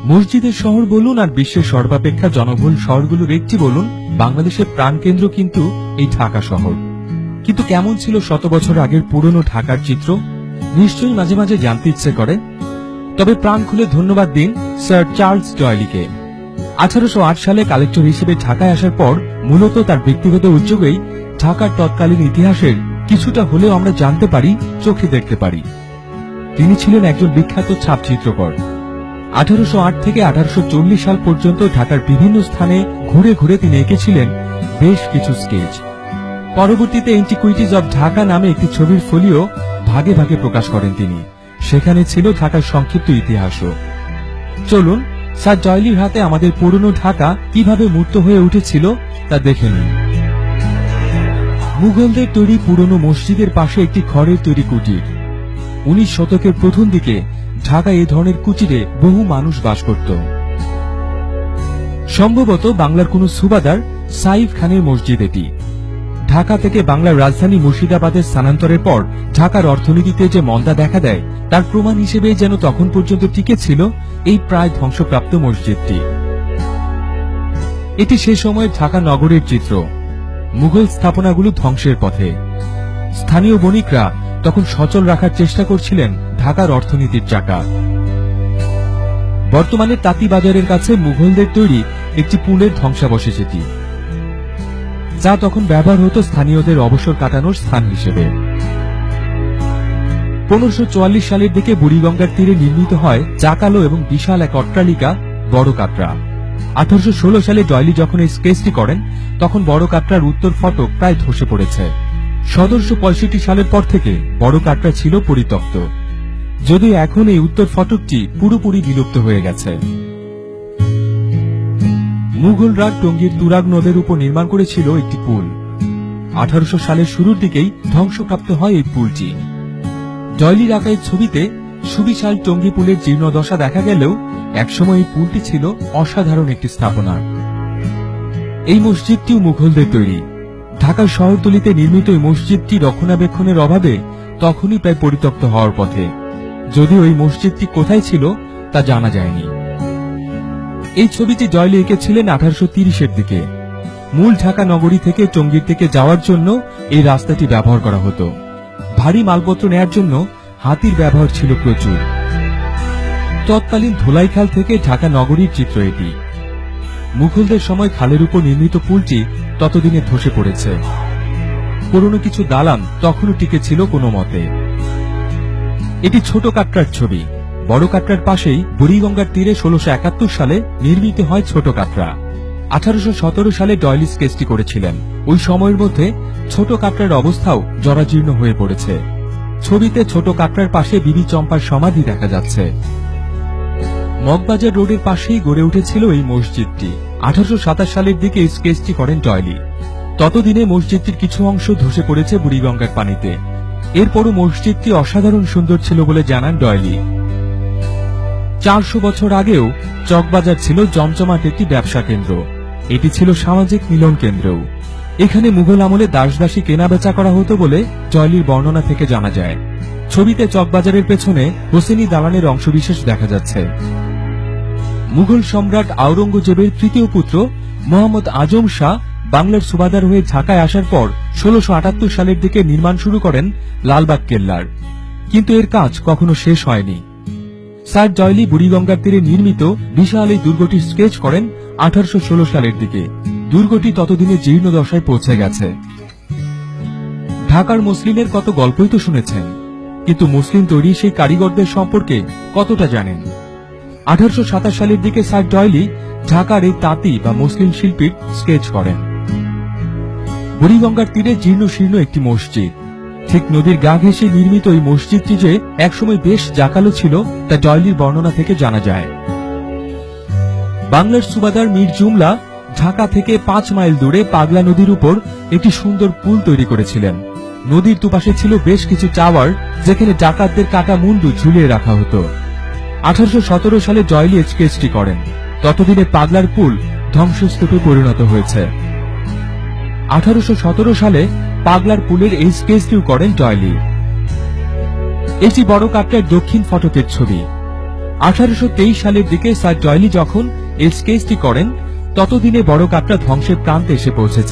মসজিদের শহর বলুন আর বিশ্বের সর্বাপেক্ষা জনবহুল শহরগুলোর একটি বলুন, বাংলাদেশের প্রাণকেন্দ্র কিন্তু এই ঢাকা শহর। কিন্তু কেমন ছিল শত বছর আগের পুরনো ঢাকার চিত্র? নিশ্চয়ই মাঝে মাঝে জানতে ইচ্ছে করে। তবে প্রাণ খুলে ধন্যবাদ দিন স্যার চার্লস ডয়েলিকে। 1808 সালে কালেক্টর হিসেবে ঢাকায় আসার পর মূলত তার ব্যক্তিগত উদ্যোগেই ঢাকার তৎকালীন ইতিহাসের কিছুটা হলেও আমরা জানতে পারি, চোখে দেখতে পারি। তিনি ছিলেন একজন বিখ্যাত ছাপচিত্রকর। 1808 থেকে 1840 সাল পর্যন্ত ঢাকার বিভিন্ন স্থানে ঘুরে ঘুরে তিনি এঁকেছিলেন বেশ কিছু স্কেচ। পরবর্তীতে এন্টিকুইটিজ অব ঢাকা নামে একটি ছবির ফলিও ভাগে ভাগে প্রকাশ করেন তিনি। সেখানে ছিল ঢাকার সংক্ষিপ্ত ইতিহাসও। চলুন স্যার ডয়েলির হাতে আমাদের পুরনো ঢাকা কিভাবে মূর্ত হয়ে উঠেছিল তা দেখে নিন। মুঘলদের তৈরি পুরনো মসজিদের পাশে একটি খড়ের তৈরি কুটির। 19 শতকের প্রথম দিকে ঢাকায় এ ধরনের কুটিরে বহু মানুষ বাস করত। সম্ভবত বাংলার কোন সুবাদার সাইফ খানের মসজিদ এটি। ঢাকা থেকে বাংলার রাজধানী মুর্শিদাবাদের স্থানান্তরের পর ঢাকার অর্থনীতিতে যে মন্দা দেখা দেয় তার প্রমাণ হিসেবে যেন তখন পর্যন্ত টিকে ছিল এই প্রায় ধ্বংসপ্রাপ্ত মসজিদটি। এটি সে সময় ঢাকা নগরের চিত্র। মুঘল স্থাপনাগুলো ধ্বংসের পথে। স্থানীয় বণিকরা তখন সচল রাখার চেষ্টা করছিলেন ঢাকার অর্থনীতির চাকা। বর্তমানে তাঁতিবাজারের কাছে মুঘলদের তৈরি একটি পুলের ধ্বংসাবশেষ এটি, যা তখন ব্যবহার হতো স্থানীয়দের অবসর কাটানোর স্থান হিসেবে। 1544 সালের দিকে বুড়িগঙ্গার তীরে নির্মিত হয় জাকালো এবং বিশাল এক অট্টালিকা বড় কাটরা। 1816 সালে ডয়েলি যখন এই স্কেচটি করেন তখন বড় কাটরার উত্তর ফটক প্রায় ধসে পড়েছে। 1765 সালের পর থেকে বড় কাটরা ছিল পরিত্যক্ত, যদিও এখন এই উত্তর ফটকটি পুরোপুরি বিলুপ্ত হয়ে গেছে। মুঘলরা টঙ্গীর তুরাগ নদের উপর নির্মাণ করেছিল একটি পুল। 1800 সালের শুরুর দিকেই ধ্বংসপ্রাপ্ত হয় এই পুলটি। ডয়েলির আঁকা এই ছবিতে সুবিশাল টঙ্গী পুলের জীর্ণদশা দেখা গেলেও একসময় এই পুলটি ছিল অসাধারণ একটি স্থাপনা। এই মসজিদটিও মুঘলদের তৈরি। ঢাকার শহরতলিতে নির্মিত এই মসজিদটি রক্ষণাবেক্ষণের অভাবে তখনই প্রায় পরিত্যক্ত হওয়ার পথে, যদিও এই মসজিদটি কোথায় ছিল তা জানা যায়নি। এই ছবিটি ডয়েলি এঁকেছিলেন 1830-এর দিকে। মূল ঢাকা নগরী থেকে টঙ্গীর থেকে যাওয়ার জন্য এই রাস্তাটি ব্যবহার করা হতো। ভারী মালপত্র নেয়ার জন্য হাতির ব্যবহার ছিল প্রচুর। তৎকালীন ধোলাইখাল থেকে ঢাকা নগরীর চিত্র এটি। মুঘলদের সময় খালের উপর নির্মিত পুলটি ততদিনে ধসে পড়েছে। পুরনো কিছু দালান তখনও টিকে ছিল কোনো মতে। এটি ছোট কাটরার ছবি। বড় কাটরার পাশেই বুড়িগঙ্গার তীরে 1671 সালে নির্মিত হয় ছোট কাটরা। 1817 সালে ডয়েলি স্কেচটি করেছিলেন। ওই সময়ের মধ্যে ছোট কাটরার অবস্থাও জরাজীর্ণ হয়ে পড়েছে। ছবিতে ছোট কাটরার পাশে বিবি চম্পার সমাধি দেখা যাচ্ছে। মগবাজার রোডের পাশেই গড়ে উঠেছিল এই মসজিদটি। 1827 সালের দিকে এই স্কেচটি করেন ডয়েলি। ততদিনে মসজিদটির কিছু অংশ ধসে পড়েছে বুড়িগঙ্গার পানিতে। এরপরও মসজিদটি অসাধারণ সুন্দর ছিল বলে জানান ডয়েলি। 400 বছর আগেও চকবাজার ছিল জমজমাট একটি ব্যবসা কেন্দ্র। এটি ছিল সামাজিক মিলন কেন্দ্রও। এখানে মুঘল আমলে দাসদাসী কেনাবেচা করা হতো বলে ডয়েলির বর্ণনা থেকে জানা যায়। ছবিতে চকবাজারের পেছনে হোসেনি দালানের অংশবিশেষ দেখা যাচ্ছে। মুঘল সম্রাট আওরঙ্গজেবের তৃতীয় পুত্র মোহাম্মদ আজম শাহ বাংলার সুবাদার হয়ে ঢাকায় আসার পর 1678 সালের দিকে নির্মাণ শুরু করেন লালবাগ কেল্লার, কিন্তু এর কাজ কখনো শেষ হয়নি। স্যার ডয়েলি বুড়িগঙ্গার তীরে নির্মিত বিশাল এই দুর্গটির স্কেচ করেন 1816 সালের দিকে। দুর্গটি ততদিনে জীর্ণ দশায় পৌঁছে গেছে। ঢাকার মুসলিমের কত গল্পই তো শুনেছেন, কিন্তু মুসলিম তৈরি সেই কারিগরদের সম্পর্কে কতটা জানেন? 1827 সালের দিকে স্যার ডয়েলি ঢাকার এই তাঁতি বা মুসলিম শিল্পীর স্কেচ করেন। বুড়িগঙ্গার তীরে জীর্ণ শীর্ণ একটি মসজিদ। ঠিক নদীর গা ঘেঁষে নির্মিত এই মসজিদটি যে একসময় বেশ জাকালো ছিল তা ডয়েলির বর্ণনা থেকে জানা যায়। বাংলার সুবাদার মীর জুমলা ঢাকা থেকে 5 মাইল দূরে পাগলা নদীর উপর একটি সুন্দর পুল তৈরি করেছিলেন। নদীর দুপাশে ছিল বেশ কিছু টাওয়ার, যেখানে ডাকাতদের কাটা মুন্ডু ঝুলিয়ে রাখা হতো। 1817 সালে ডয়েলি স্কেচটি করেন। ততদিনে পাগলার পুল ধ্বংসস্তূপে পরিণত হয়েছে। 1817 সালে পাগলার পুলের এই স্কেচটিও করেন ডয়েলি। এটি বড় কাটরার দক্ষিণ ফটকের ছবি। 1823 সালের দিকে স্যার ডয়েলি যখন এই স্কেচটি করেন, ততদিনে বড় কাটরা ধ্বংসের প্রান্তে এসে পৌঁছেছে।